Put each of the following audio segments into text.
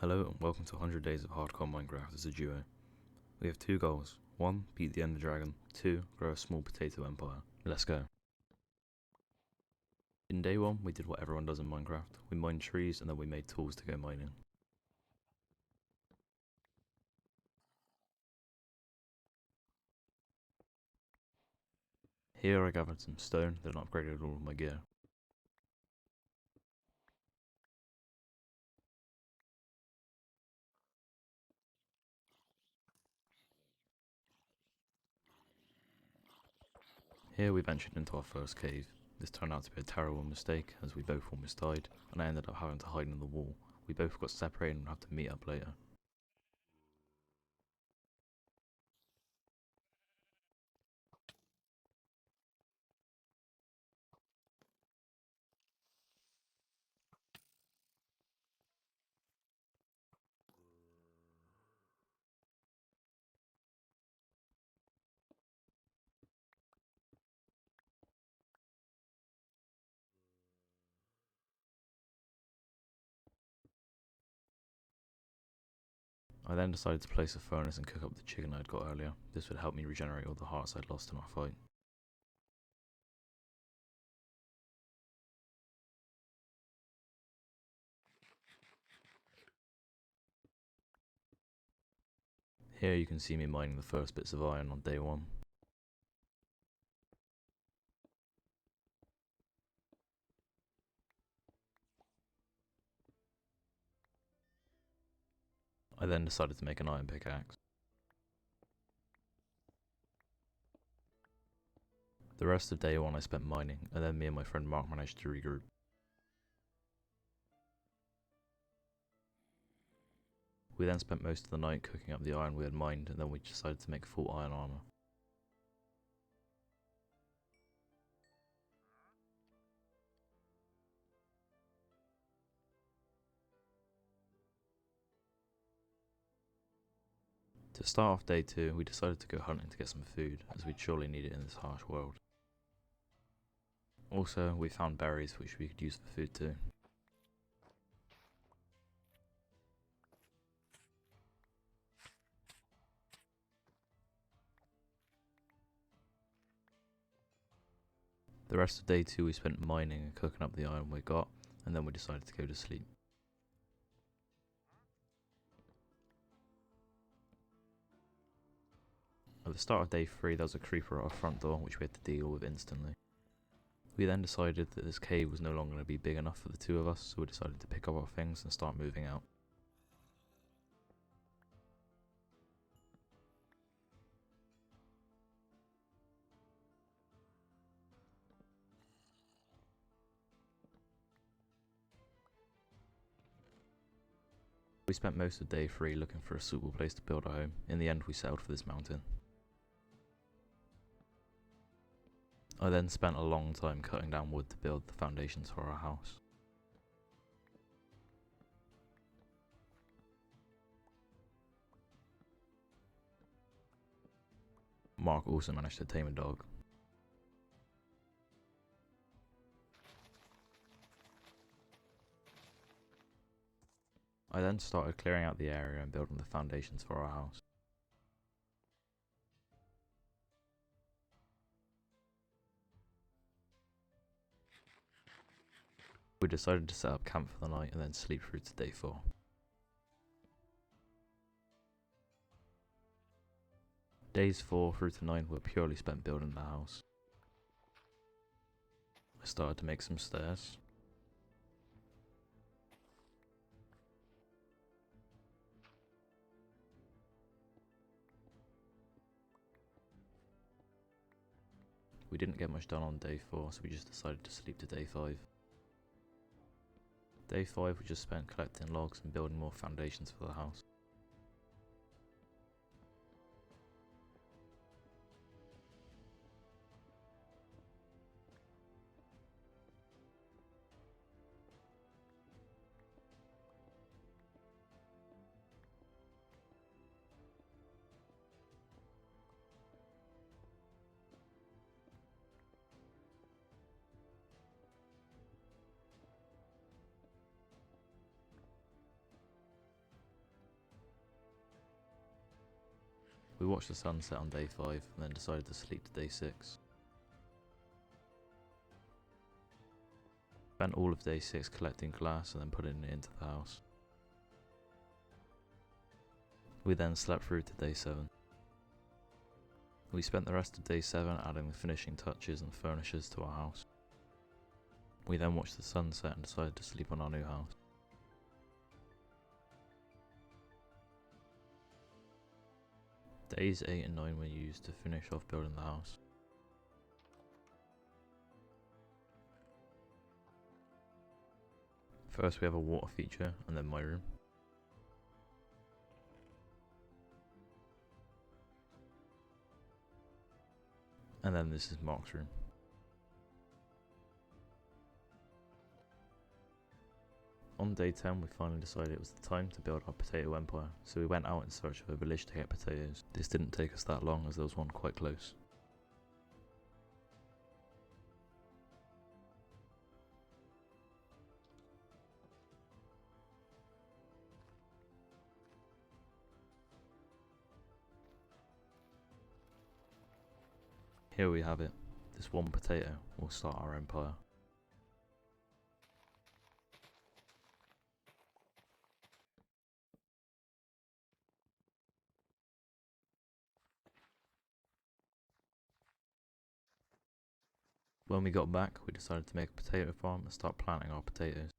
Hello and welcome to 100 Days of Hardcore Minecraft as a duo. We have two goals. 1. Beat the Ender Dragon. 2. Grow a small potato empire. Let's go. In day 1 we did what everyone does in Minecraft. We mined trees and then we made tools to go mining. Here I gathered some stone, then upgraded all of my gear. Here we ventured into our first cave. This turned out to be a terrible mistake as we both almost died and I ended up having to hide in the wall. We both got separated and had to meet up later. I then decided to place a furnace and cook up the chicken I'd got earlier. This would help me regenerate all the hearts I'd lost in our fight. Here you can see me mining the first bits of iron on day 1. I then decided to make an iron pickaxe. The rest of day 1 I spent mining, and then me and my friend Mark managed to regroup. We then spent most of the night cooking up the iron we had mined, and then we decided to make full iron armor. To start off day 2, we decided to go hunting to get some food, as we'd surely need it in this harsh world. Also, we found berries which we could use for food too. The rest of day 2 we spent mining and cooking up the iron we got, and then we decided to go to sleep. At the start of day 3 there was a creeper at our front door which we had to deal with instantly. We then decided that this cave was no longer going to be big enough for the two of us, so we decided to pick up our things and start moving out. We spent most of day 3 looking for a suitable place to build a home. In the end we settled for this mountain. I then spent a long time cutting down wood to build the foundations for our house. Mark also managed to tame a dog. I then started clearing out the area and building the foundations for our house. We decided to set up camp for the night and then sleep through to day 4. Days 4 through to 9 were purely spent building the house. I started to make some stairs. We didn't get much done on day 4, so we just decided to sleep to day 5. Day 5 we just spent collecting logs and building more foundations for the house. We watched the sunset on day 5 and then decided to sleep to day 6. Spent all of day 6 collecting glass and then putting it into the house. We then slept through to day 7. We spent the rest of day 7 adding the finishing touches and furnishers to our house. We then watched the sunset and decided to sleep on our new house. Days 8 and 9 were used to finish off building the house. First we have a water feature and then my room. And then this is Mark's room. On day 10 we finally decided it was the time to build our potato empire, so we went out in search of a village to get potatoes. This didn't take us that long as there was one quite close. Here we have it. This one potato will start our empire. When we got back, we decided to make a potato farm and start planting our potatoes.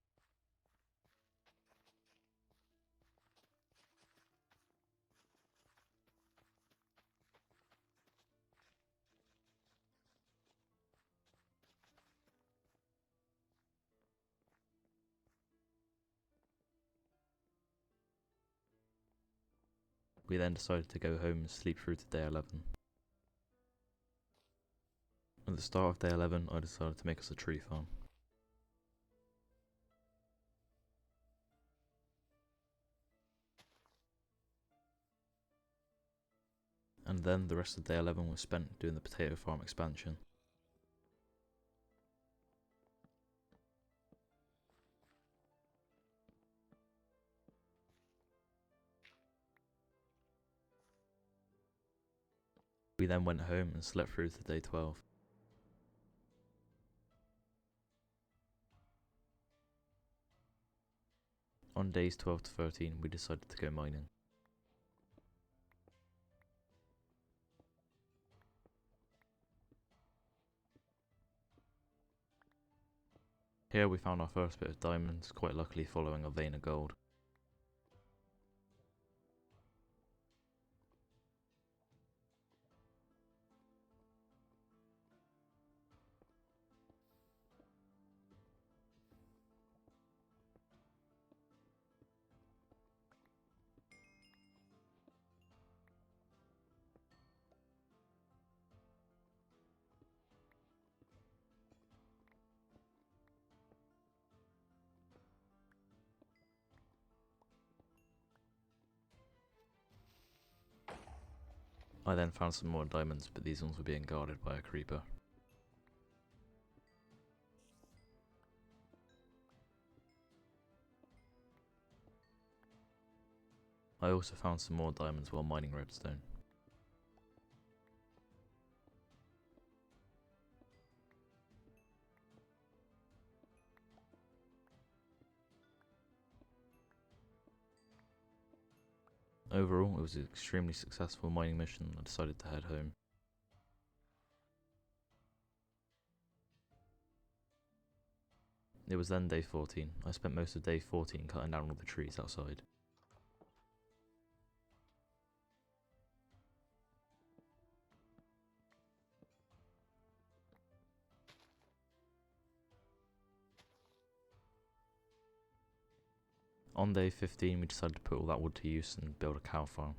We then decided to go home and sleep through to day 11. At the start of day 11, I decided to make us a tree farm. And then the rest of day 11 was spent doing the potato farm expansion. We then went home and slept through to day 12. On days 12 to 13 we decided to go mining. Here we found our first bit of diamonds, quite luckily following a vein of gold. I then found some more diamonds, but these ones were being guarded by a creeper. I also found some more diamonds while mining redstone. Overall, it was an extremely successful mining mission and I decided to head home. It was then day 14. I spent most of day 14 cutting down all the trees outside. On day 15 we decided to put all that wood to use and build a cow farm.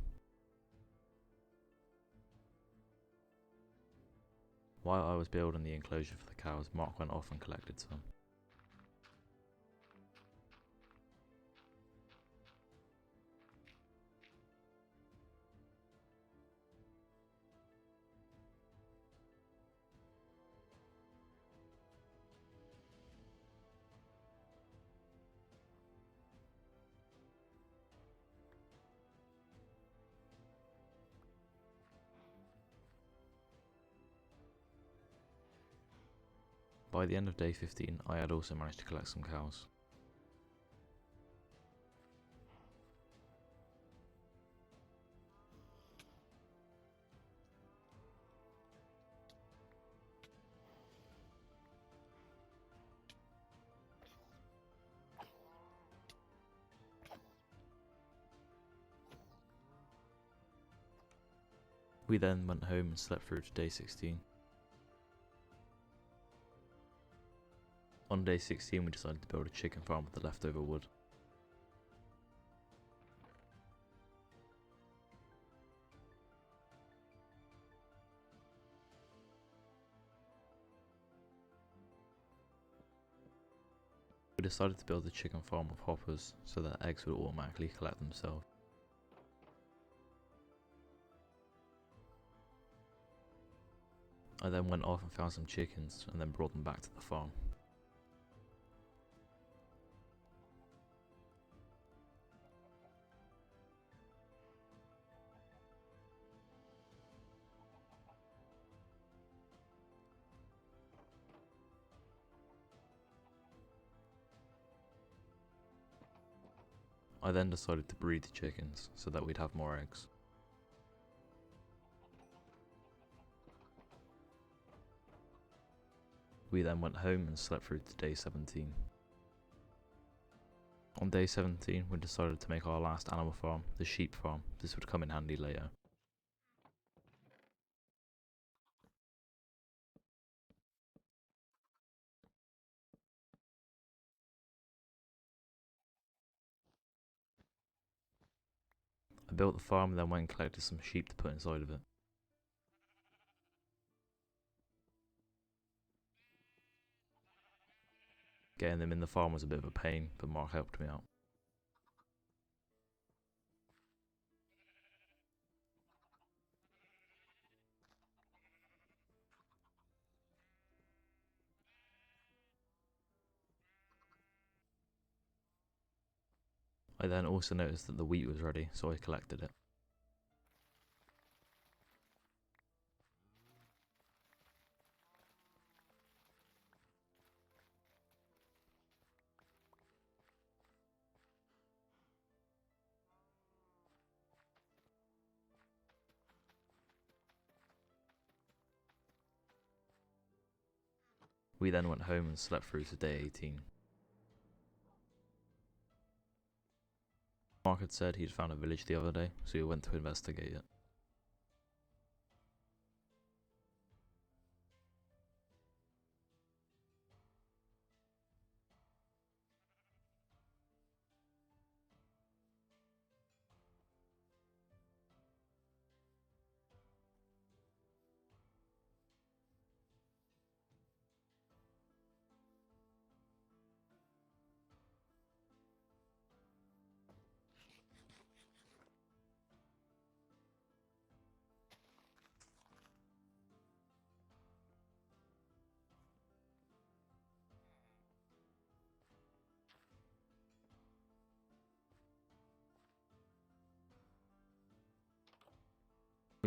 While I was building the enclosure for the cows, Mark went off and collected some. By the end of day 15, I had also managed to collect some cows. We then went home and slept through to day 16. On day 16 we decided to build a chicken farm with the leftover wood. We decided to build the chicken farm with hoppers so that eggs would automatically collect themselves. I then went off and found some chickens and then brought them back to the farm. I then decided to breed the chickens so that we'd have more eggs. We then went home and slept through to day 17. On day 17 we decided to make our last animal farm, the sheep farm. This would come in handy later. I built the farm and then went and collected some sheep to put inside of it. Getting them in the farm was a bit of a pain, but Mark helped me out. I then also noticed that the wheat was ready, so I collected it. We then went home and slept through to day 18. Mark had said he'd found a village the other day, so we went to investigate it.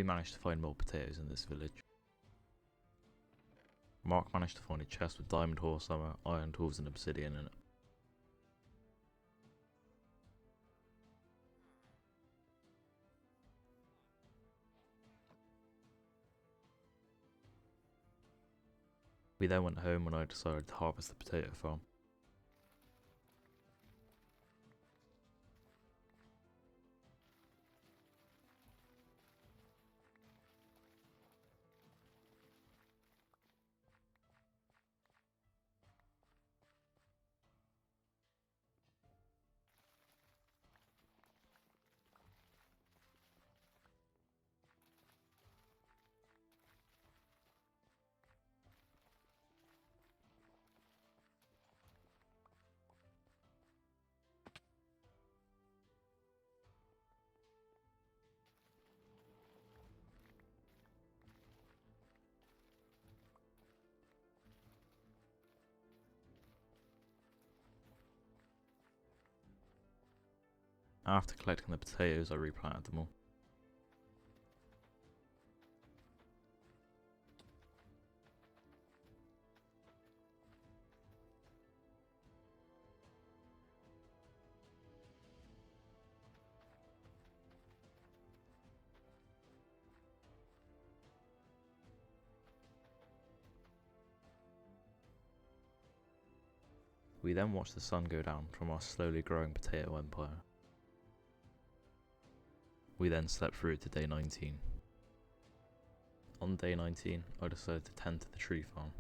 We managed to find more potatoes in this village. Mark managed to find a chest with diamond horse armor, iron tools and obsidian in it. We then went home and I decided to harvest the potato farm. After collecting the potatoes, I replanted them all. We then watched the sun go down from our slowly growing potato empire. We then slept through to day 19. On day 19, I decided to tend to the tree farm.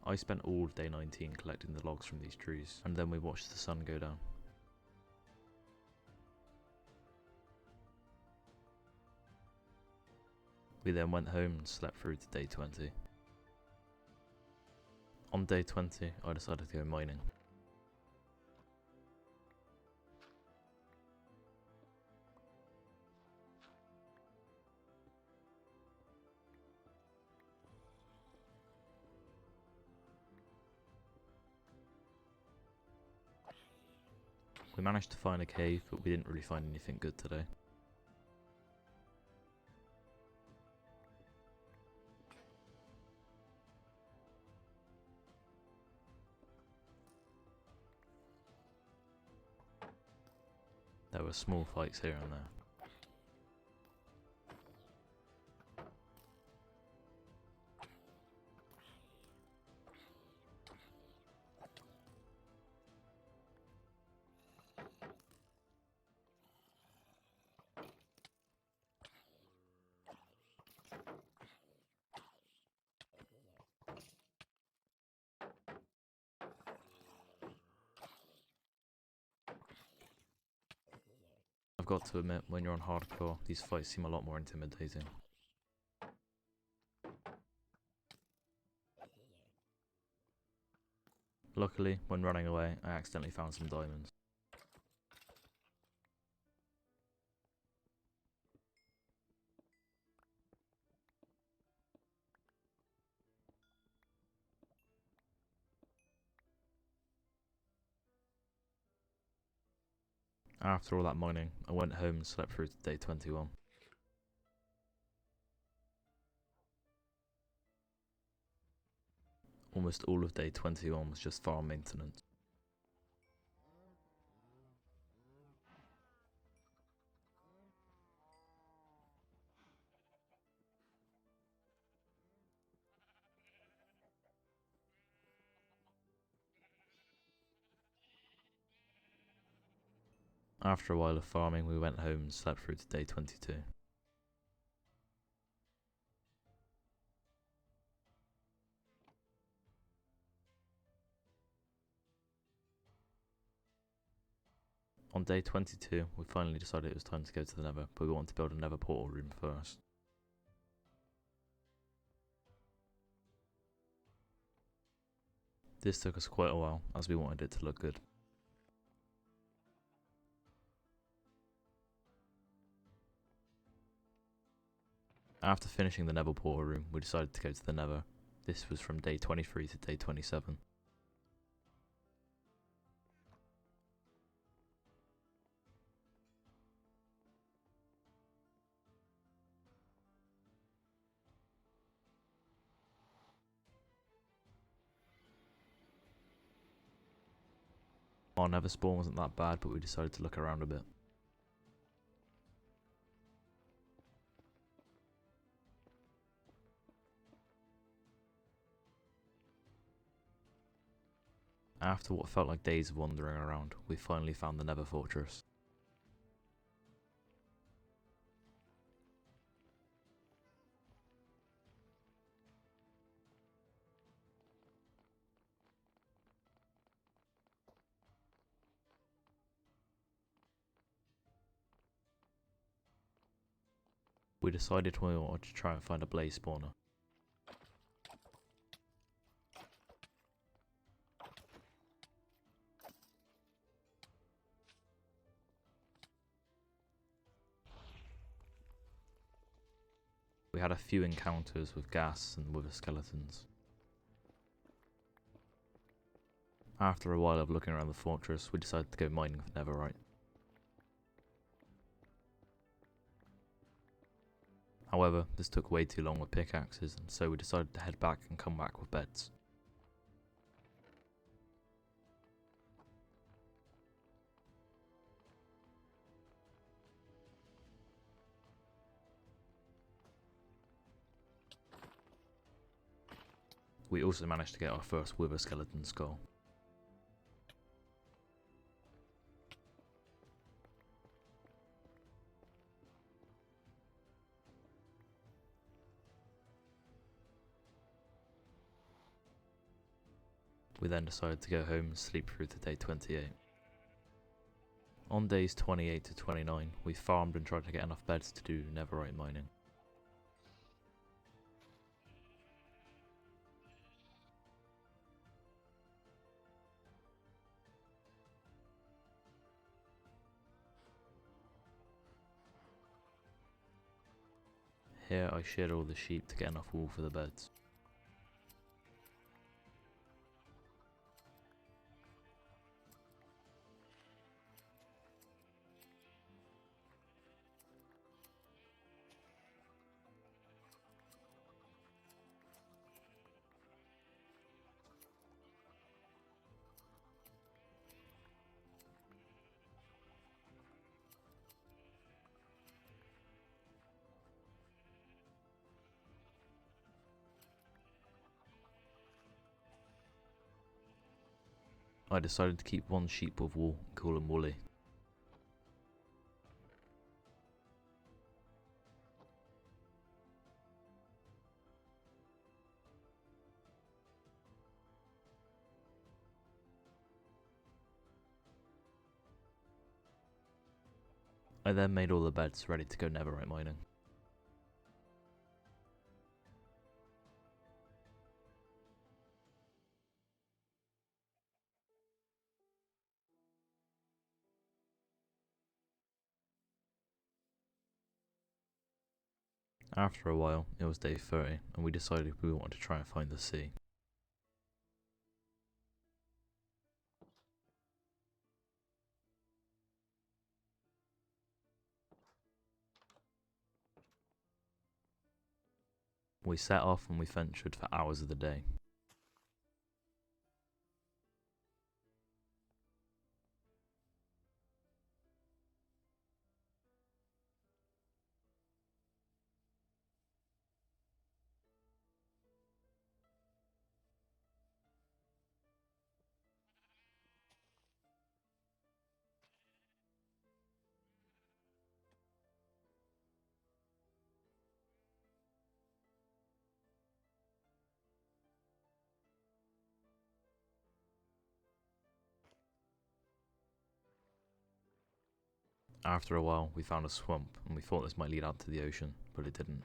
I spent all of day 19 collecting the logs from these trees, and then we watched the sun go down. We then went home and slept through to day 20. On day 20, I decided to go mining. We managed to find a cave, but we didn't really find anything good today. There were small fights here and there. I've got to admit, when you're on hardcore, these fights seem a lot more intimidating. Luckily, when running away, I accidentally found some diamonds. After all that mining, I went home and slept through to day 21. Almost all of day 21 was just farm maintenance. After a while of farming, we went home and slept through to day 22. On day 22, we finally decided it was time to go to the Nether, but we wanted to build a Nether portal room first. This took us quite a while, as we wanted it to look good. After finishing the Nether portal room, we decided to go to the Nether. This was from day 23 to day 27. Our Nether spawn wasn't that bad, but we decided to look around a bit. After what felt like days of wandering around, we finally found the Nether fortress. We decided we wanted to try and find a blaze spawner. We had a few encounters with gas and wither skeletons. After a while of looking around the fortress, we decided to go mining for netherite. However, this took way too long with pickaxes, and so we decided to head back and come back with beds. We also managed to get our first wither skeleton skull. We then decided to go home and sleep through to day 28. On days 28 to 29, we farmed and tried to get enough beds to do netherite mining. Here I sheared all the sheep to get enough wool for the beds. I decided to keep one sheep with wool and call him Woolly. I then made all the beds ready to go netherite mining. After a while, it was day 30, and we decided we wanted to try and find the sea. We set off and we ventured for hours of the day. After a while, we found a swamp, and we thought this might lead out to the ocean, but it didn't.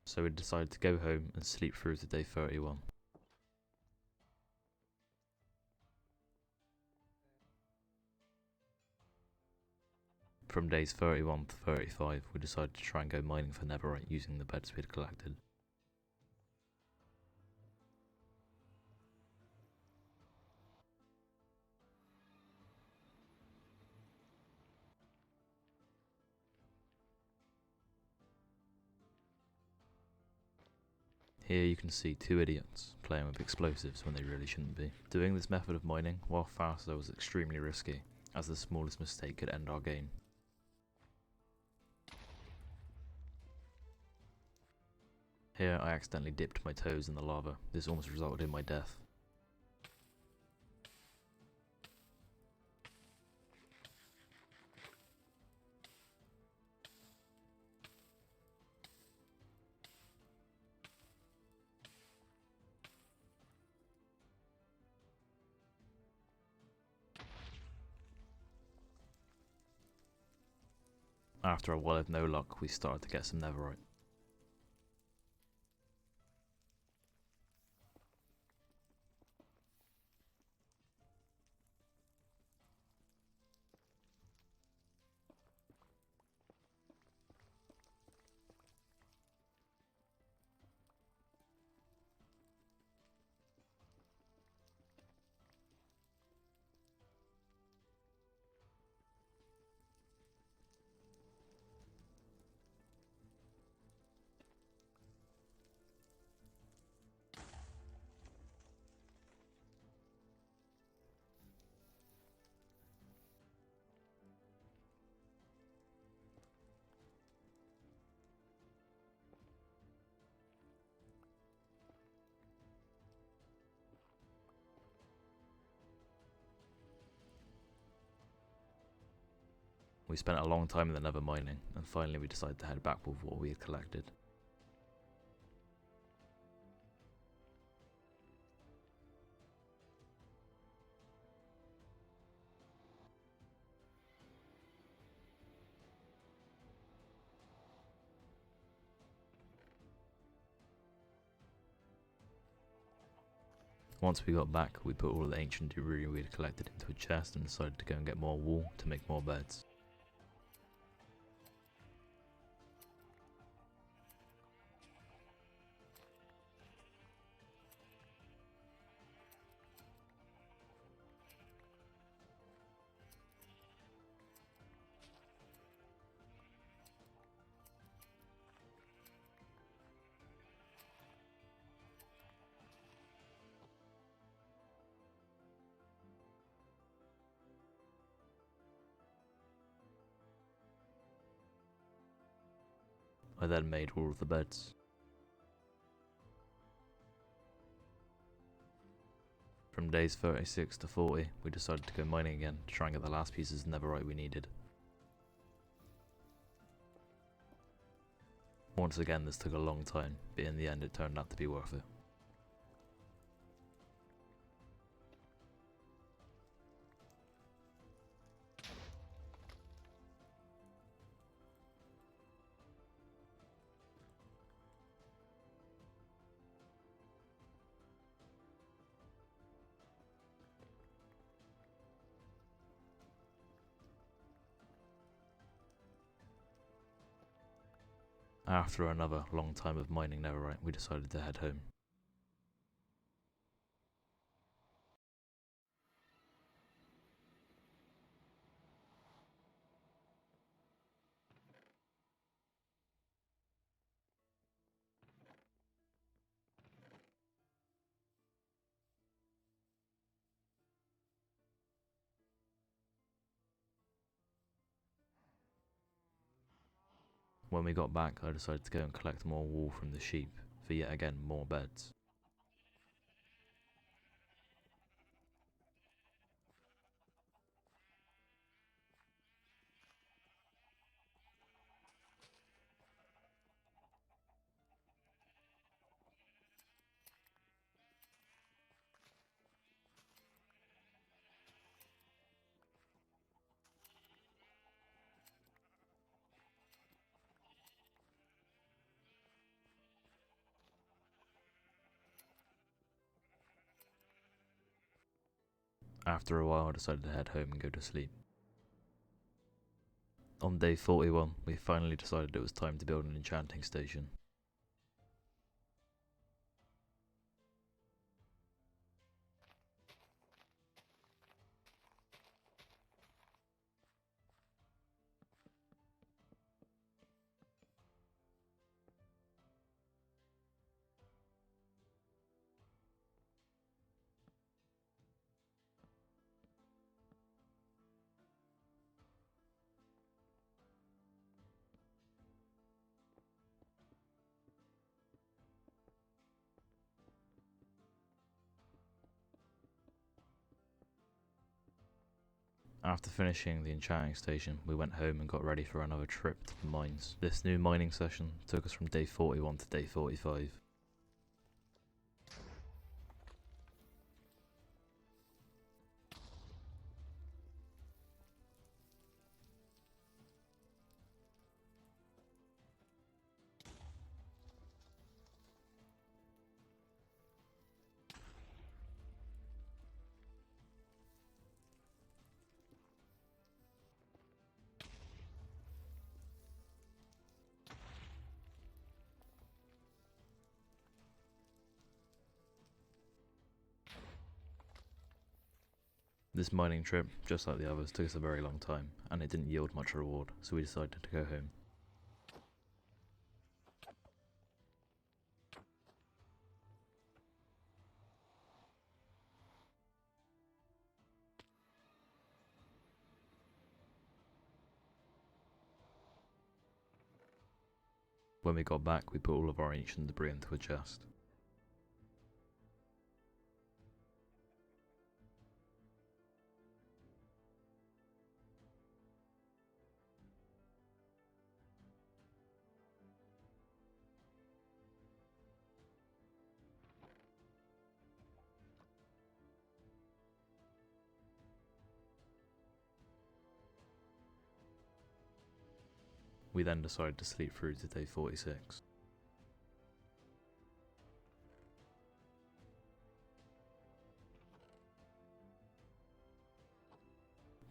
So we decided to go home and sleep through to day 31. From days 31 to 35, we decided to try and go mining for netherite using the beds we had collected. Here you can see two idiots playing with explosives when they really shouldn't be. Doing this method of mining, while faster, was extremely risky, as the smallest mistake could end our gain. Here I accidentally dipped my toes in the lava. This almost resulted in my death. After a while of no luck, we started to get some netherite. We spent a long time in the nether mining, and finally we decided to head back with what we had collected. Once we got back, we put all the ancient debris we had collected into a chest and decided to go and get more wool to make more beds. I then made all of the beds. From days 36 to 40, we decided to go mining again to try and get the last pieces of netherite we needed. Once again this took a long time, but in the end it turned out to be worth it. After another long time of mining netherite, we decided to head home. When we got back, I decided to go and collect more wool from the sheep, for yet again more beds. After a while I decided to head home and go to sleep. On day 41, we finally decided it was time to build an enchanting station. After finishing the enchanting station, we went home and got ready for another trip to the mines. This new mining session took us from day 41 to day 45. This mining trip, just like the others, took us a very long time, and it didn't yield much reward, so we decided to go home. When we got back, we put all of our ancient debris into a chest. We then decided to sleep through to day 46.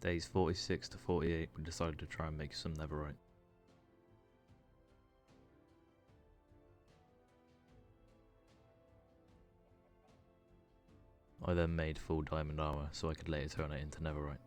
Days 46 to 48 we decided to try and make some netherite. I then made full diamond armour so I could later turn it into netherite.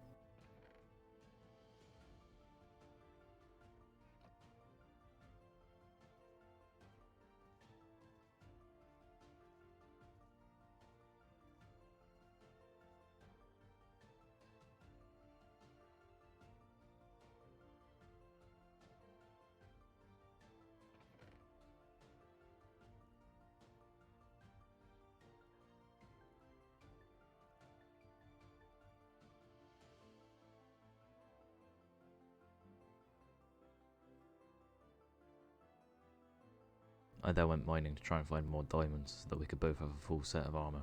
I then went mining to try and find more diamonds so that we could both have a full set of armour.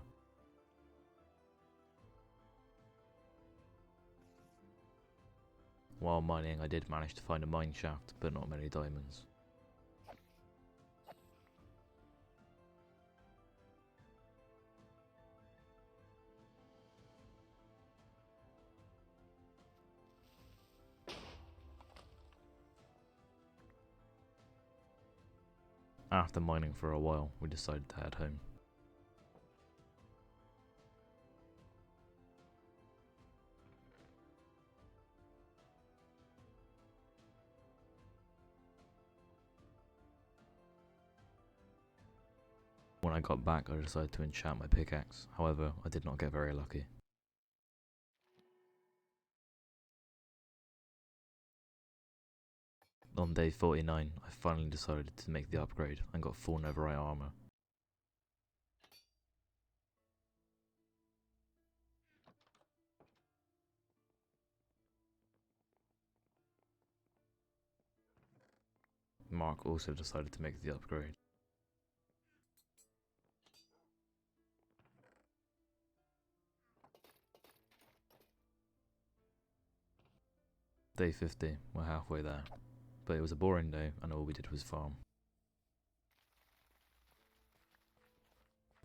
While mining I did manage to find a mine shaft, but not many diamonds. After mining for a while, we decided to head home. When I got back, I decided to enchant my pickaxe, however, I did not get very lucky. On day 49, I finally decided to make the upgrade and got full netherite armour. Mark also decided to make the upgrade. Day 50, we're halfway there, but it was a boring day and all we did was farm.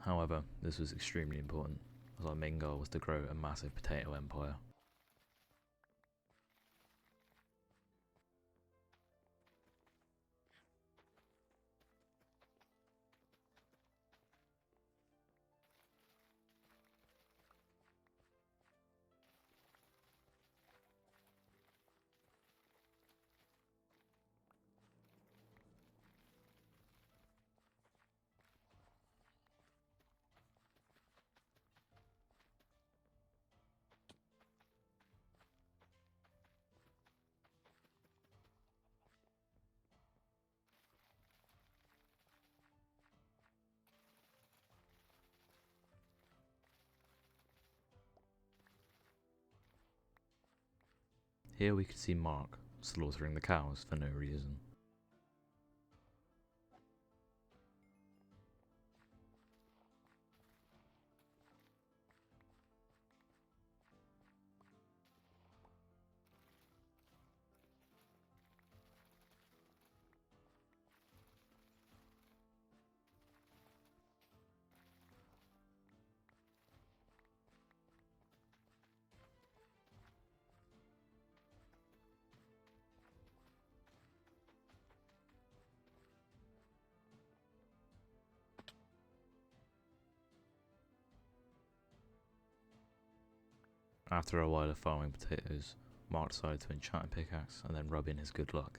However, this was extremely important, as our main goal was to grow a massive potato empire. Here we could see Mark slaughtering the cows for no reason. After a while of farming potatoes, Mark decided to enchant a pickaxe and then rub in his good luck.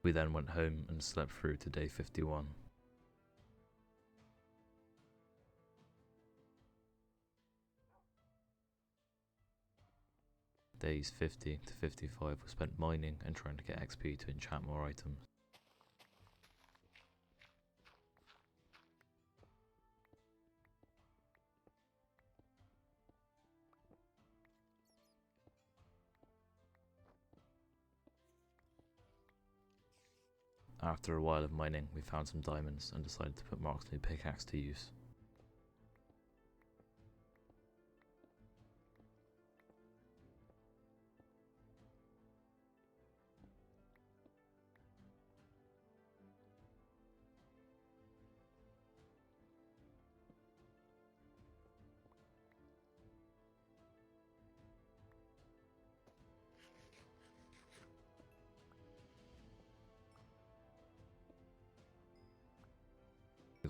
We then went home and slept through to day 51. Days 50 to 55 were spent mining and trying to get XP to enchant more items. After a while of mining, we found some diamonds and decided to put Mark's new pickaxe to use.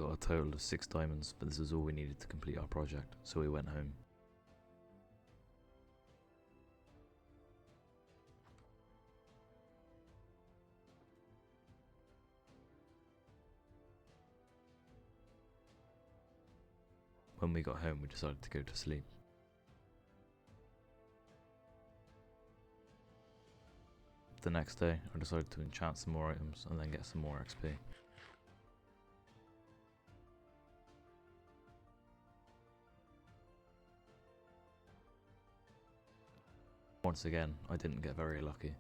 got a total of 6 diamonds, but this was all we needed to complete our project, so we went home. When we got home, we decided to go to sleep. The next day, I decided to enchant some more items and then get some more XP. Once again, I didn't get very lucky.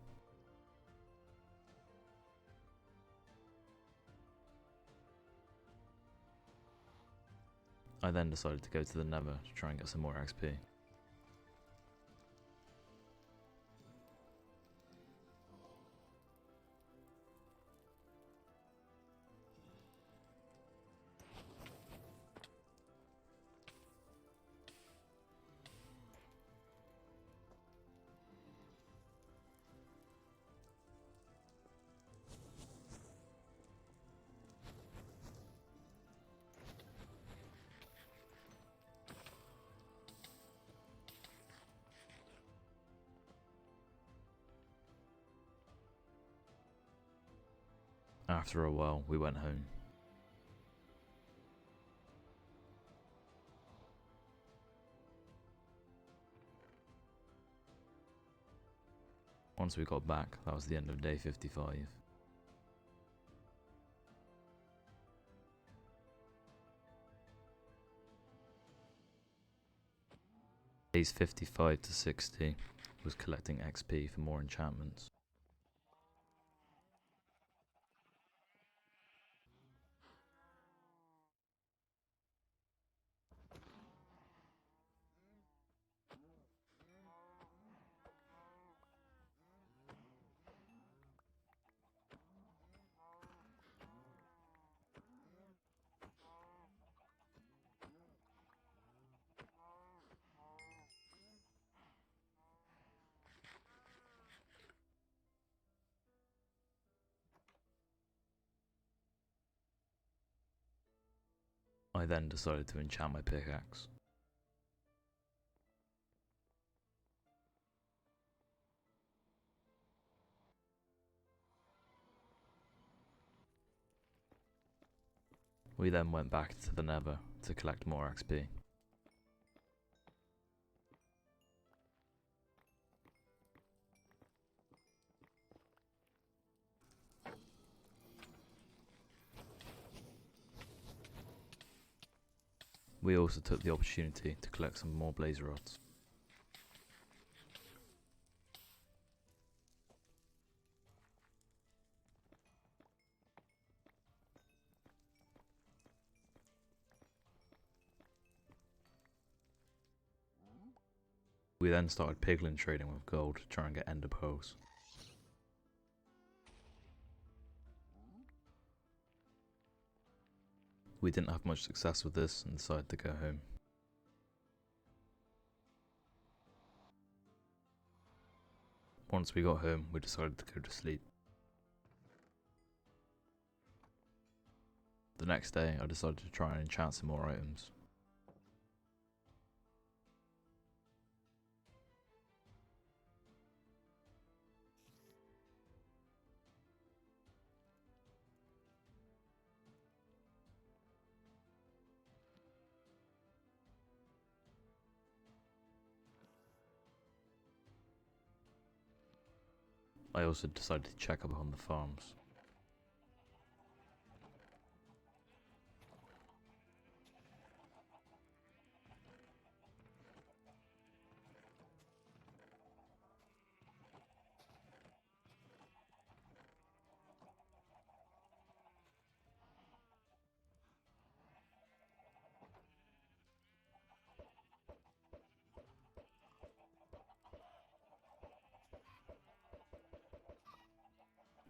I then decided to go to the Nether to try and get some more XP. After a while, we went home. Once we got back, that was the end of day 55. Days 55 to 60 was collecting XP for more enchantments. I then decided to enchant my pickaxe. We then went back to the Nether to collect more XP. We also took the opportunity to collect some more blaze rods. We then started piglin trading with gold to try and get ender pearls. We didn't have much success with this and decided to go home. Once we got home, we decided to go to sleep. The next day, I decided to try and enchant some more items. I also decided to check up on the farms.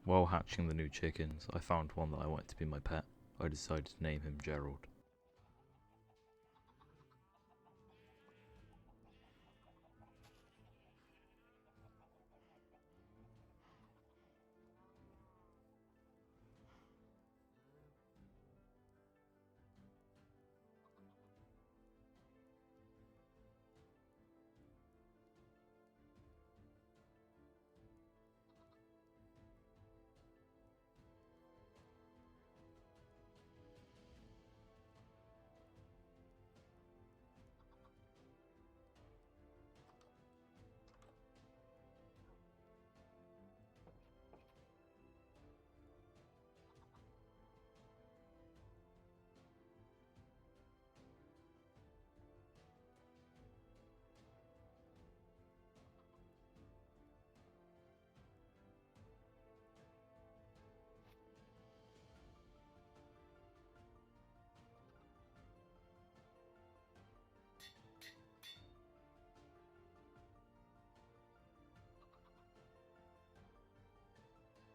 While hatching the new chickens, I found one that I wanted to be my pet. I decided to name him Gerald.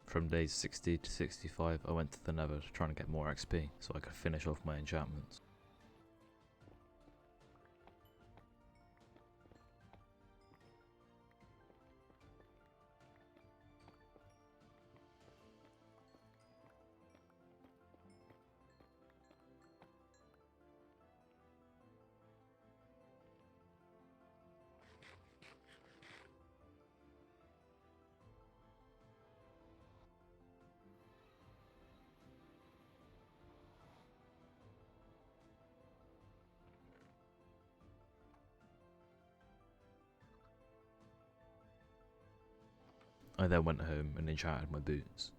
From days 60 to 65 I went to the Nether to try and get more XP so I could finish off my enchantments. I then went home and enchanted my boots.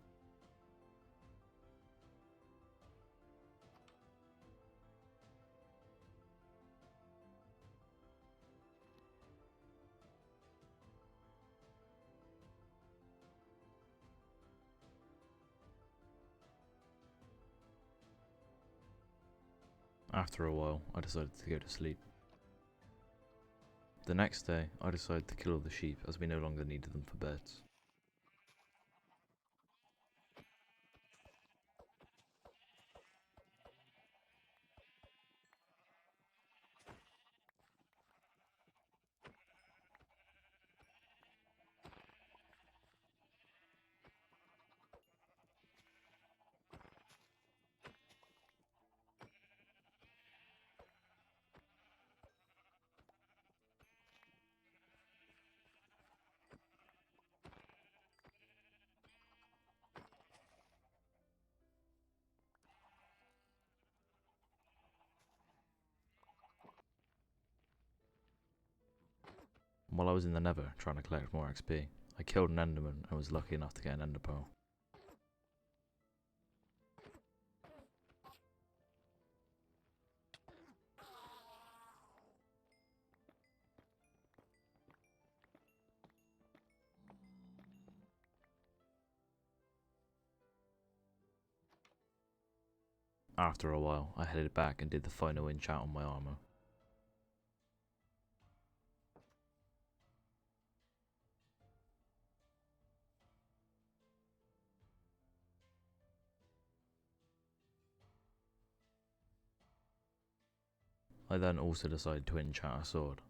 After a while, I decided to go to sleep. The next day, I decided to kill all the sheep as we no longer needed them for beds. While I was in the Nether trying to collect more XP, I killed an Enderman and was lucky enough to get an Ender Pearl. After a while, I headed back and did the final enchant on my armour. I then also decided to enchant a sword.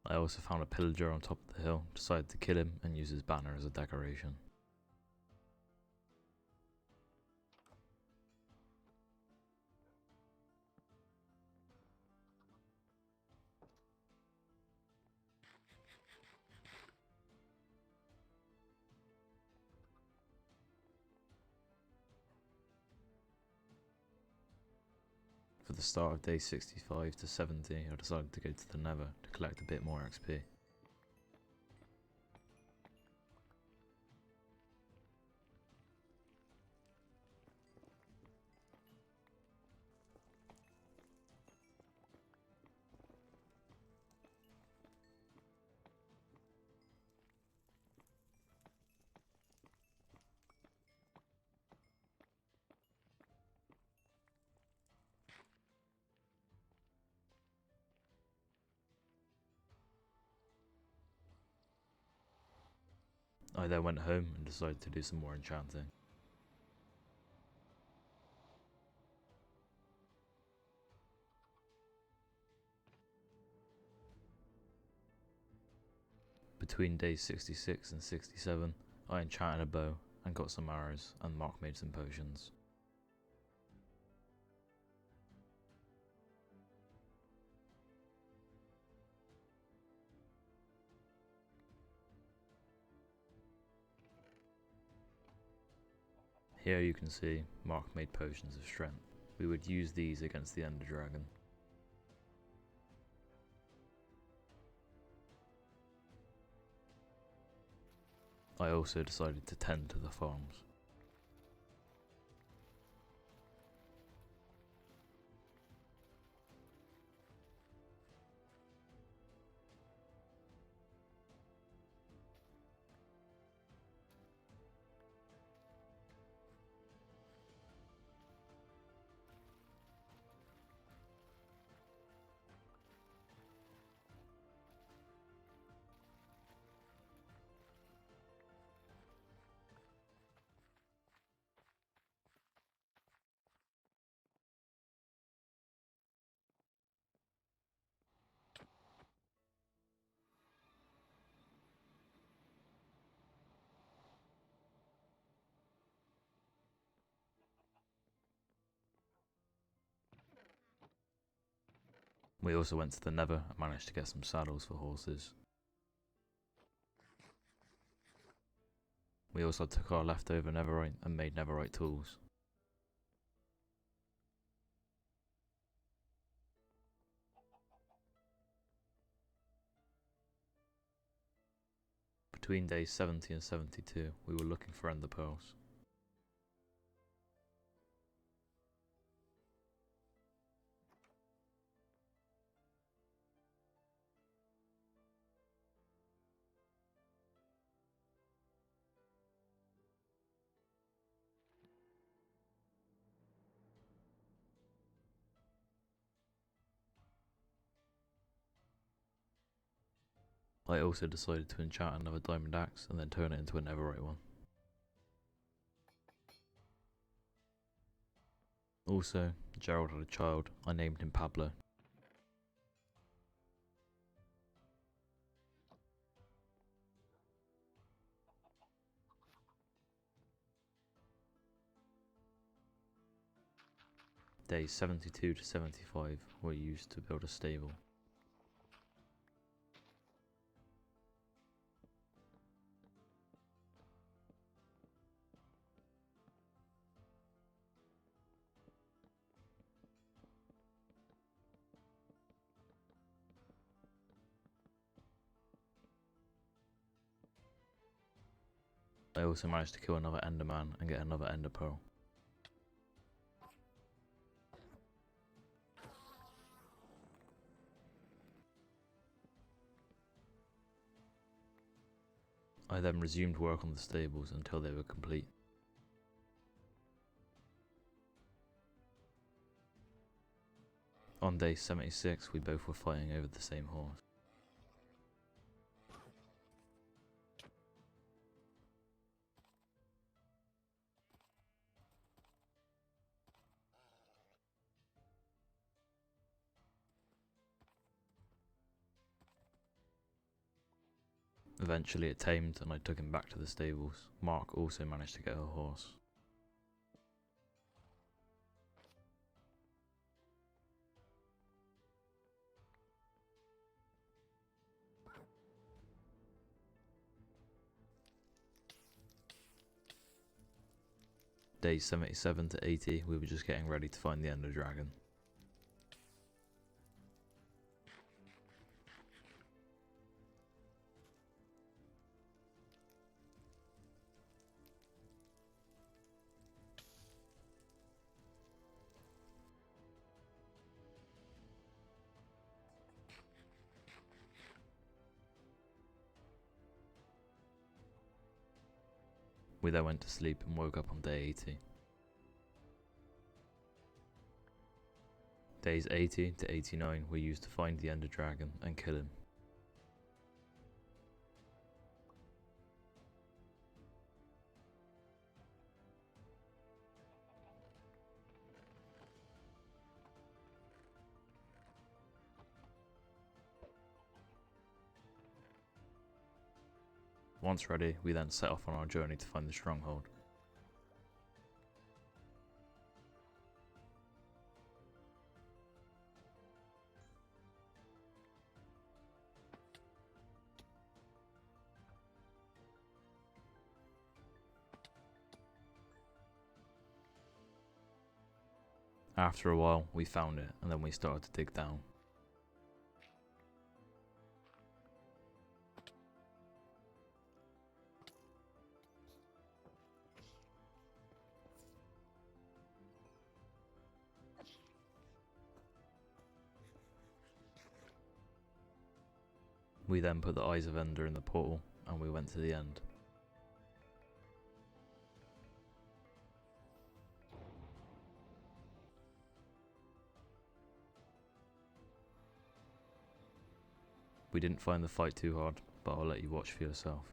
I also found a pillager on top of the hill, decided to kill him and use his banner as a decoration. For the start of day 65 to 70, I decided to go to the Nether to collect a bit more XP. I then went home and decided to do some more enchanting. Between days 66 and 67, I enchanted a bow and got some arrows, and Mark made some potions. Here you can see Mark made potions of strength. We would use these against the Ender Dragon. I also decided to tend to the farms. We also went to the Nether and managed to get some saddles for horses. We also took our leftover netherite and made netherite tools. Between days 70 and 72, we were looking for ender pearls. I also decided to enchant another diamond axe and then turn it into a netherite one. Also, Gerald had a child. I named him Pablo. Days 72 to 75 were used to build a stable. I also managed to kill another enderman and get another ender pearl. I then resumed work on the stables until they were complete. On day 76 we both were fighting over the same horse. Eventually it tamed and I took him back to the stables. Mark also managed to get her horse. Days 77 to 80 we were just getting ready to find the ender dragon. We then went to sleep and woke up on day 80. Days 80 to 89 were used to find the ender dragon and kill him. Once ready, we then set off on our journey to find the stronghold. After a while, we found it, and then we started to dig down. We then put the Eyes of Ender in the portal, and we went to the end. We didn't find the fight too hard, but I'll let you watch for yourself.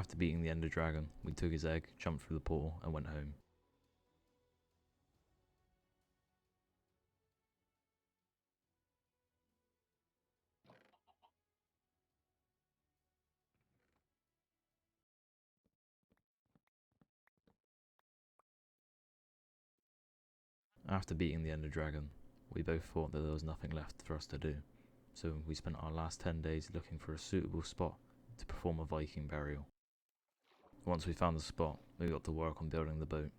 After beating the Ender Dragon, we took his egg, jumped through the portal, and went home. After beating the Ender Dragon, we both thought that there was nothing left for us to do, so we spent our last 10 days looking for a suitable spot to perform a Viking burial. Once we found the spot, we got to work on building the boat.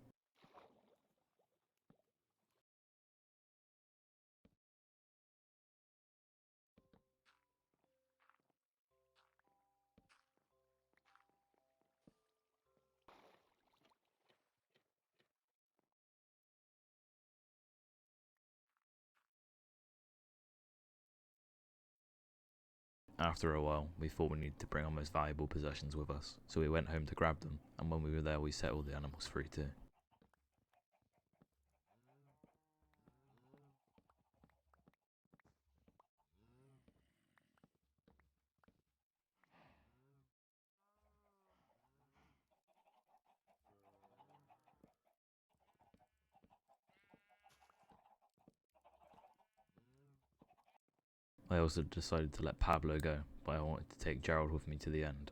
After a while, we thought we needed to bring our most valuable possessions with us, so we went home to grab them, and when we were there we set all the animals free too. I also decided to let Pablo go, but I wanted to take Gerald with me to the end.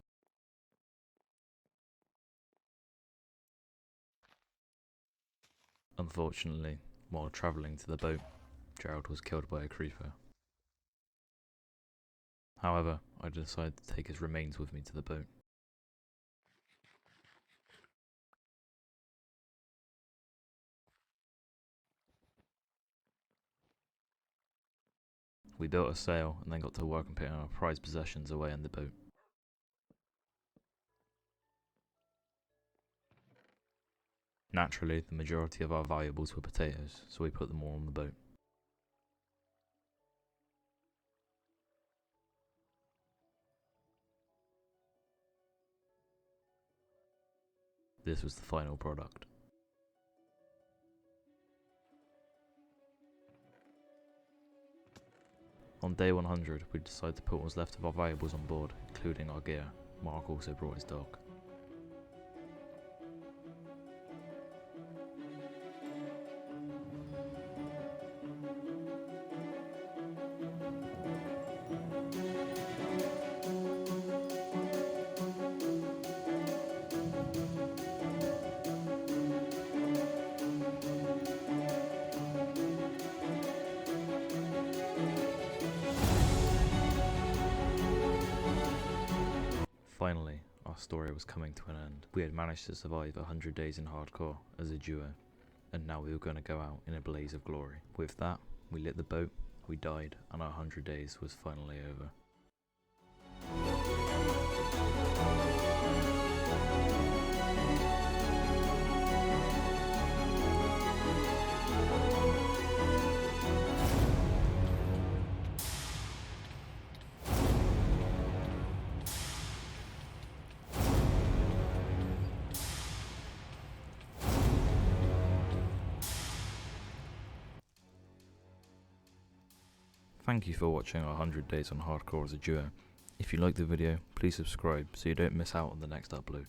Unfortunately, while travelling to the boat, Gerald was killed by a creeper. However, I decided to take his remains with me to the boat. We built a sail and then got to work on putting our prized possessions away in the boat. Naturally, the majority of our valuables were potatoes, so we put them all on the boat. This was the final product. On day 100, we decided to put what was left of our valuables on board, including our gear. Mark also brought his dog. Finally, our story was coming to an end. We had managed to survive 100 days in hardcore as a duo, and now we were going to go out in a blaze of glory. With that, we lit the boat, we died, and our 100 days was finally over. Thank you for watching our 100 days on hardcore as a duo. If you liked the video, please subscribe so you don't miss out on the next upload.